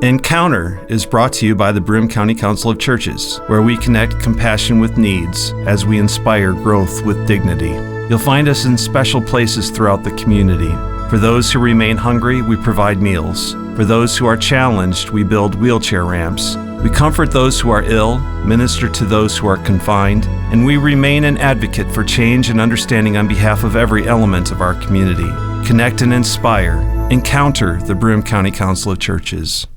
Encounter is brought to you by the Broome County Council of Churches, where we connect compassion with needs as we inspire growth with dignity. You'll find us in special places throughout the community. For those who remain hungry, we provide meals. For those who are challenged, we build wheelchair ramps. We comfort those who are ill, minister to those who are confined, and we remain an advocate for change and understanding on behalf of every element of our community. Connect and inspire. Encounter the Broome County Council of Churches.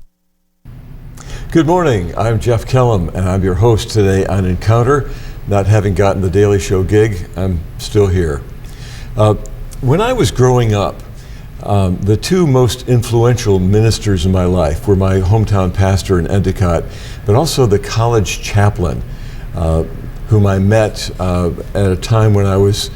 Good morning, I'm Jeff Kellam, and I'm your host today on Encounter. Not having gotten the Daily Show gig, I'm still here. When I was growing up, the two most influential ministers in my life were my hometown pastor in Endicott, but also the college chaplain, whom I met at a time when I was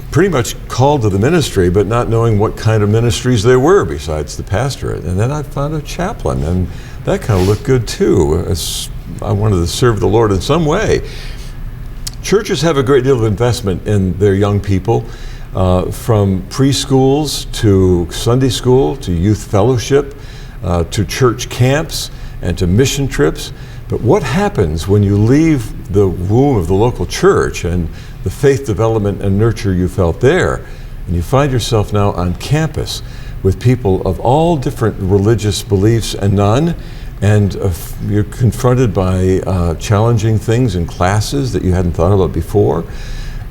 pretty much called to the ministry, but not knowing what kind of ministries there were besides the pastorate. And then I found a chaplain, and that kind of looked good too. I wanted to serve the Lord in some way. Churches have a great deal of investment in their young people, from preschools to Sunday school to youth fellowship to church camps and to mission trips. But what happens when you leave the womb of the local church and the faith development and nurture you felt there, and you find yourself now on campus with people of all different religious beliefs and none, and you're confronted by challenging things in classes that you hadn't thought about before?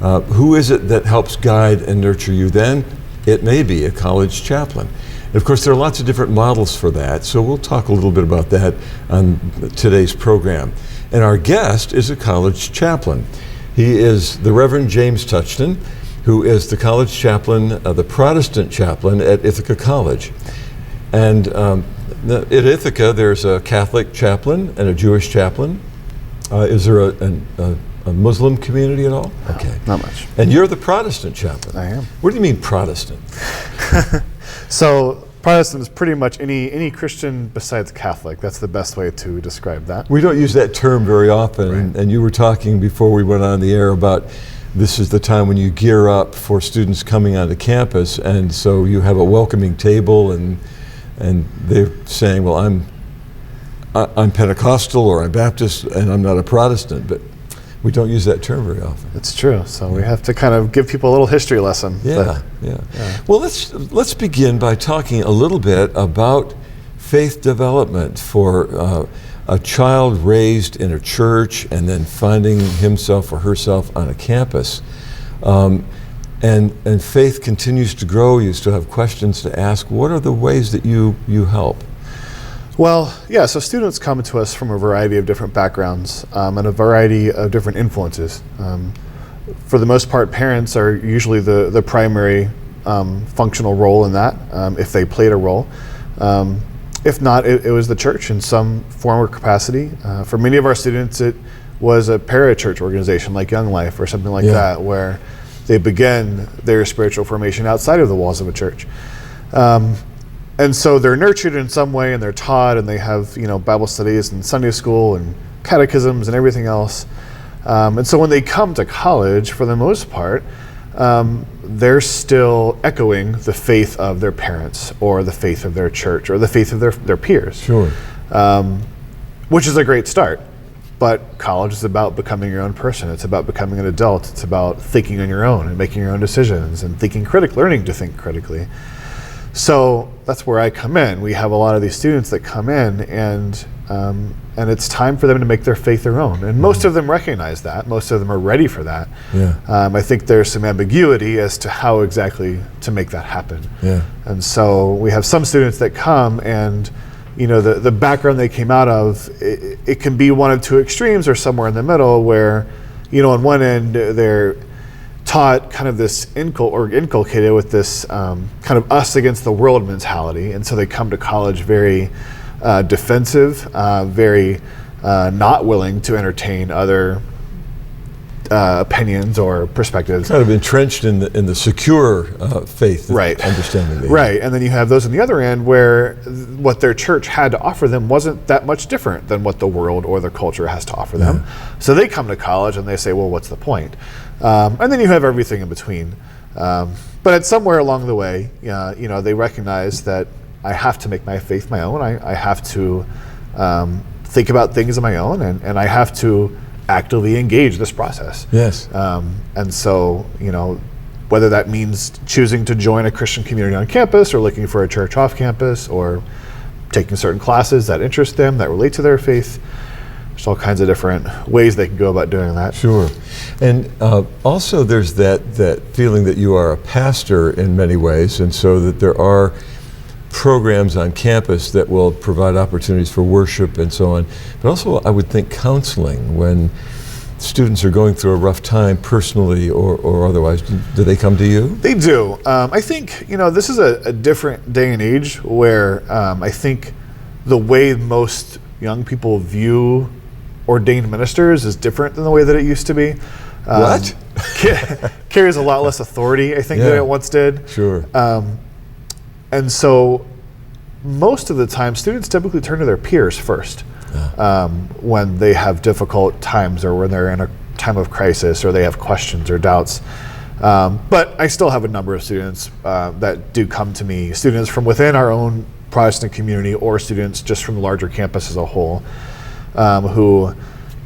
Who is it that helps guide and nurture you then? It may be a college chaplain. And of course, there are lots of different models for that, so we'll talk a little bit about that on today's program. And our guest is a college chaplain. He is the Reverend James Touchton, who is the college chaplain, the Protestant chaplain at Ithaca College. And at Ithaca, there's a Catholic chaplain and a Jewish chaplain. Is there a Muslim community at all? No, okay. Not much. And you're the Protestant chaplain. I am. What do you mean Protestant? So Protestant is pretty much any Christian besides Catholic. That's the best way to describe that. We don't use that term very often, Right. and you were talking before we went on the air about this is the time when you gear up for students coming onto campus, and so you have a welcoming table, and they're saying, well, I'm Pentecostal or I'm Baptist and I'm not a Protestant, but we don't use that term very often. It's true. So we have to kind of give people a little history lesson. Yeah. Well, let's begin by talking a little bit about faith development for a child raised in a church and then finding himself or herself on a campus. And faith continues to grow. You still have questions to ask. What are the ways that you help? Well, yeah, so students come to us from a variety of different backgrounds and a variety of different influences. For the most part, parents are usually the primary functional role in that, if they played a role. If not, it was the church in some form or capacity. For many of our students, it was a parachurch organization like Young Life or something like that, where they begin their spiritual formation outside of the walls of a church. And so they're nurtured in some way, and they're taught, and they have Bible studies and Sunday school and catechisms and everything else. And so when they come to college, for the most part, they're still echoing the faith of their parents or the faith of their church or the faith of their peers. Sure. Which is a great start. But college is about becoming your own person. It's about becoming an adult. It's about thinking on your own and making your own decisions and learning to think critically. So that's where I come in. We have a lot of these students that come in, and it's time for them to make their faith their own. And most of them recognize that. Most of them are ready for that. Yeah. I think there's some ambiguity as to how exactly to make that happen. Yeah. And so we have some students that come, and the background they came out of, it can be one of two extremes or somewhere in the middle, where on one end they're taught kind of this inculcated with this kind of us against the world mentality, and so they come to college very defensive, very not willing to entertain other opinions or perspectives. Kind of entrenched in the secure faith understanding. Right, and then you have those on the other end where what their church had to offer them wasn't that much different than what the world or the culture has to offer them. So they come to college and they say, well, what's the point? And then you have everything in between. But at somewhere along the way, they recognize that I have to make my faith my own. I have to think about things on my own, and I have to actively engage this process. Yes. And so, whether that means choosing to join a Christian community on campus or looking for a church off campus or taking certain classes that interest them, that relate to their faith, there's all kinds of different ways they can go about doing that. Sure. And also there's that feeling that you are a pastor in many ways, and so that there are programs on campus that will provide opportunities for worship and so on. But also, I would think counseling when students are going through a rough time personally or otherwise. Do they come to you? They do. I think, this is a different day and age where I think the way most young people view ordained ministers is different than the way that it used to be. What? Carries a lot less authority, I think, than it once did. Sure. And so most of the time, students typically turn to their peers first when they have difficult times or when they're in a time of crisis or they have questions or doubts. But I still have a number of students that do come to me, students from within our own Protestant community or students just from the larger campus as a whole, who,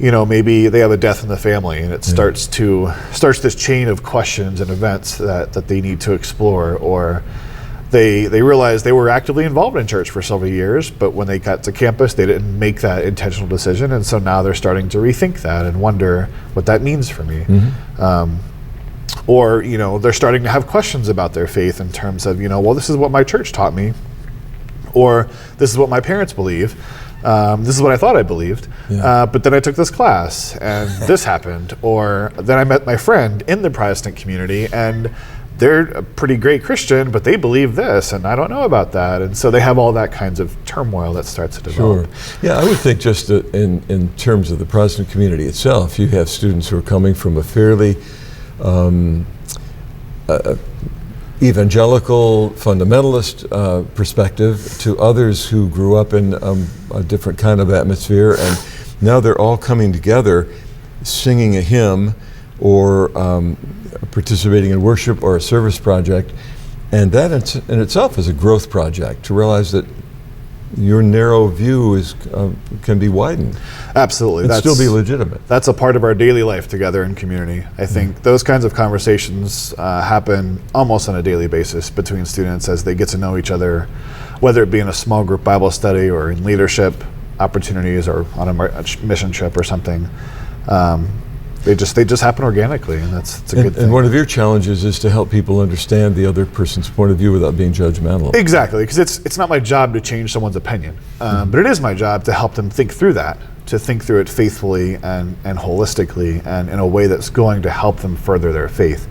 maybe they have a death in the family and it starts this chain of questions and events that they need to explore, or they realized they were actively involved in church for several years, but when they got to campus, they didn't make that intentional decision, and so now they're starting to rethink that and wonder what that means for me. Or, they're starting to have questions about their faith in terms of, well, this is what my church taught me, or this is what my parents believe. This is what I thought I believed, but then I took this class and this happened, or then I met my friend in the Protestant community and they're a pretty great Christian, but they believe this, and I don't know about that. And so they have all that kinds of turmoil that starts to develop. Sure. Yeah, I would think just in terms of the Protestant community itself, you have students who are coming from a fairly evangelical, fundamentalist perspective to others who grew up in a different kind of atmosphere, and now they're all coming together singing a hymn or participating in worship or a service project, and that in itself is a growth project, to realize that your narrow view can be widened. Absolutely. And still be legitimate. That's a part of our daily life together in community. I think those kinds of conversations happen almost on a daily basis between students as they get to know each other, whether it be in a small group Bible study or in leadership opportunities or on a mission trip or something. They just happen organically, and it's a good thing. And one of your challenges is to help people understand the other person's point of view without being judgmental. Exactly, because it's not my job to change someone's opinion, but it is my job to help them think through that, to think through it faithfully and holistically, and in a way that's going to help them further their faith,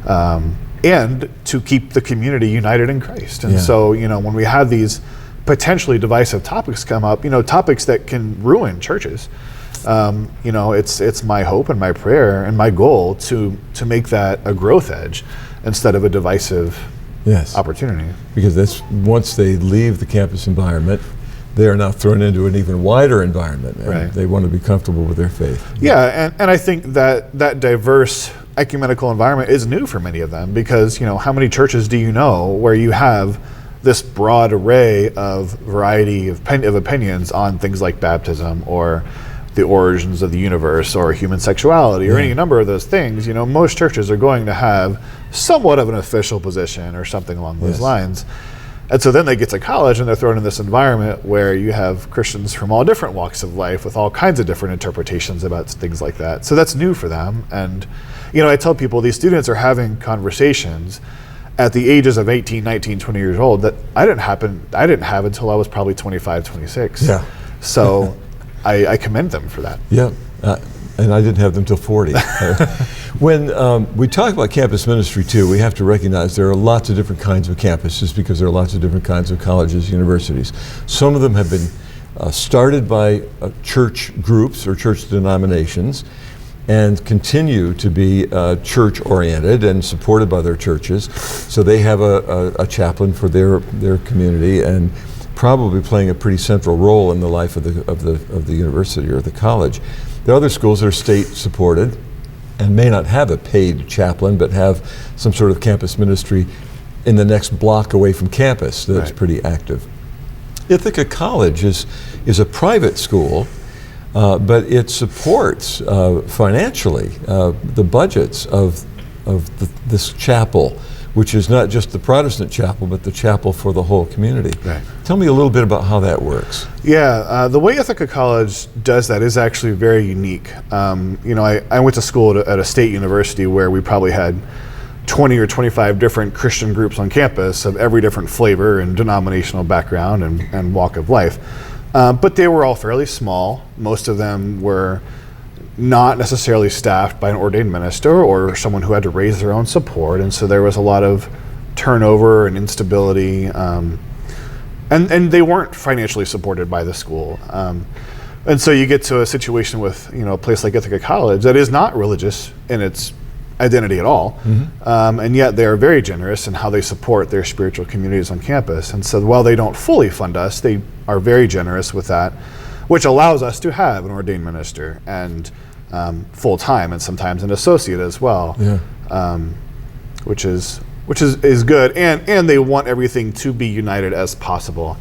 and to keep the community united in Christ. And so, when we have these potentially divisive topics come up, topics that can ruin churches, it's my hope and my prayer and my goal to make that a growth edge instead of a divisive opportunity. Because that's once they leave the campus environment, they are now thrown into an even wider environment, and they want to be comfortable with their faith. Yeah, and I think that diverse ecumenical environment is new for many of them, because how many churches do you know where you have this broad array of variety of opinions on things like baptism or the origins of the universe or human sexuality or any number of those things? Most churches are going to have somewhat of an official position or something along those lines. And so then they get to college and they're thrown in this environment where you have Christians from all different walks of life with all kinds of different interpretations about things like that. So that's new for them. And, I tell people these students are having conversations at the ages of 18, 19, 20 years old that I didn't have until I was probably 25, 26. Yeah. So I commend them for that. Yeah, and I didn't have them till 40. When we talk about campus ministry too, we have to recognize there are lots of different kinds of campuses because there are lots of different kinds of colleges, universities. Some of them have been started by church groups or church denominations and continue to be church-oriented and supported by their churches. So they have a chaplain for their community and probably playing a pretty central role in the life of the university or the college. There are other schools that are state-supported and may not have a paid chaplain, but have some sort of campus ministry in the next block away from campus that's Right. pretty active. Ithaca College is a private school, but it supports financially the budgets of this chapel, which is not just the Protestant chapel, but the chapel for the whole community. Right. Tell me a little bit about how that works. Yeah, the way Ithaca College does that is actually very unique. I went to school at a state university where we probably had 20 or 25 different Christian groups on campus of every different flavor and denominational background and walk of life. But they were all fairly small. Most of them were not necessarily staffed by an ordained minister or someone who had to raise their own support. And so there was a lot of turnover and instability. And they weren't financially supported by the school. And so you get to a situation with a place like Ithaca College that is not religious in its identity at all, and yet they are very generous in how they support their spiritual communities on campus. And so while they don't fully fund us, they are very generous with that, which allows us to have an ordained minister and full-time and sometimes an associate as well, which is good. And they want everything to be united as possible,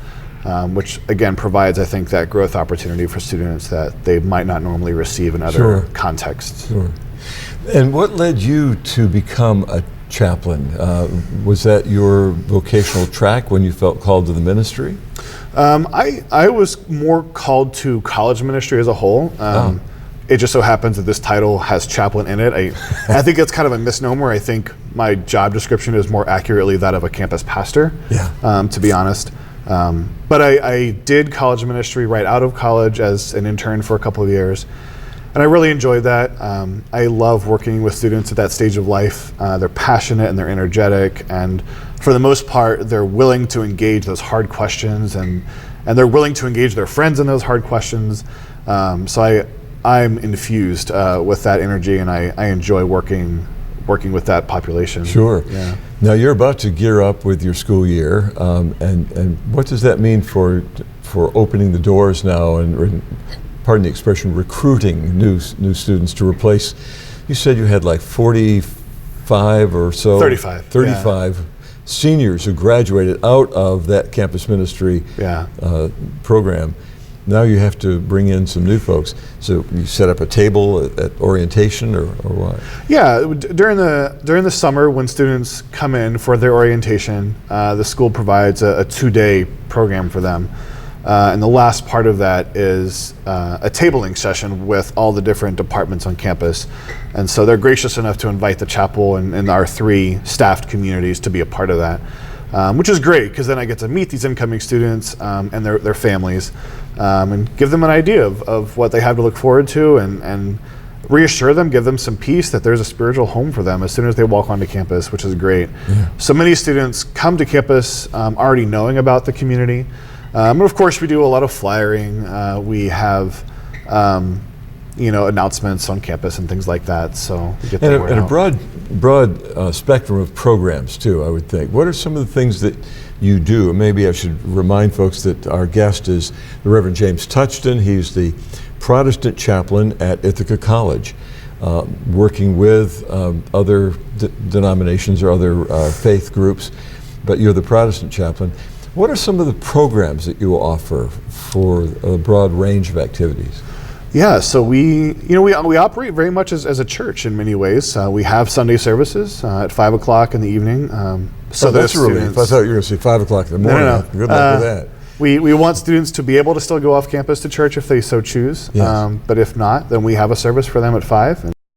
which again provides, I think, that growth opportunity for students that they might not normally receive in other contexts. Sure. And what led you to become a chaplain? Was that your vocational track when you felt called to the ministry? I was more called to college ministry as a whole. It just so happens that this title has chaplain in it. I think it's kind of a misnomer. I think my job description is more accurately that of a campus pastor, to be honest. But I did college ministry right out of college as an intern for a couple of years. And I really enjoyed that. I love working with students at that stage of life. They're passionate and they're energetic, and for the most part, they're willing to engage those hard questions, and they're willing to engage their friends in those hard questions. So I'm infused with that energy, and I enjoy working with that population. Sure. Yeah. Now you're about to gear up with your school year, and what does that mean for opening the doors now and pardon the expression, recruiting new students to replace? You said you had like 45 or so. 35 seniors who graduated out of that campus ministry program. Now you have to bring in some new folks. So you set up a table at orientation or what? Yeah, during the summer when students come in for their orientation, the school provides a 2-day program for them. And the last part of that is a tabling session with all the different departments on campus. And so they're gracious enough to invite the chapel and our 3 staffed communities to be a part of that, which is great because then I get to meet these incoming students and their families and give them an idea of what they have to look forward to and reassure them, give them some peace that there's a spiritual home for them as soon as they walk onto campus, which is great. So many students come to campus already knowing about the community. And of course, we do a lot of flyering. We have, announcements on campus and things like that. So we get the word out. A broad spectrum of programs too, I would think. What are some of the things that you do? Maybe I should remind folks that our guest is the Reverend James Touchton. He's the Protestant chaplain at Ithaca College, working with other denominations or other faith groups. But you're the Protestant chaplain. What are some of the programs that you offer for a broad range of activities? Yeah, so we operate very much as a church in many ways. We have Sunday services at 5 o'clock in the evening. So that's a relief. I thought you were going to say 5 o'clock in the morning. No. Good luck with that. We want students to be able to still go off campus to church if they so choose. Yes. But if not, then we have a service for them at 5.